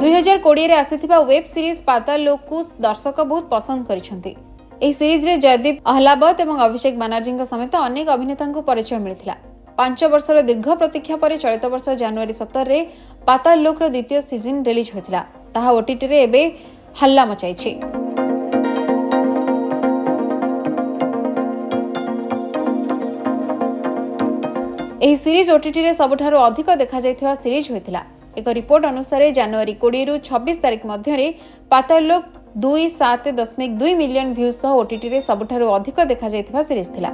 2020 रे आसीथिबा web series पाताल लोक को दर्शक बहुत पसंद करिसेंती। एही सीरीज रे जयदीप अहलावत एवं अभिषेक बनर्जी समेत अनेक अभिनेता को परिचय मिलिथिला। 5 वर्षर दीर्घ प्रतीक्षा पर चलित वर्ष जनवरी 17 रे पाताल लोक रो द्वितीय सीजन रिलीज होइथिला। ताहा ओटीटी रे एबे हल्ला मचाइछि। एही सीरीज ओटीटी रे सबठारो अधिक देखा जायथिबा सीरीज होइथिला। एक रिपोर्ट अनुसार जनवरी 20 रु 26 तारिख मध्य पाताल लोक 2.7.2 मिलियन व्यूज सह ओटीटी रे सबठारो अधिक देखा जायथिबा सीरीज थिला।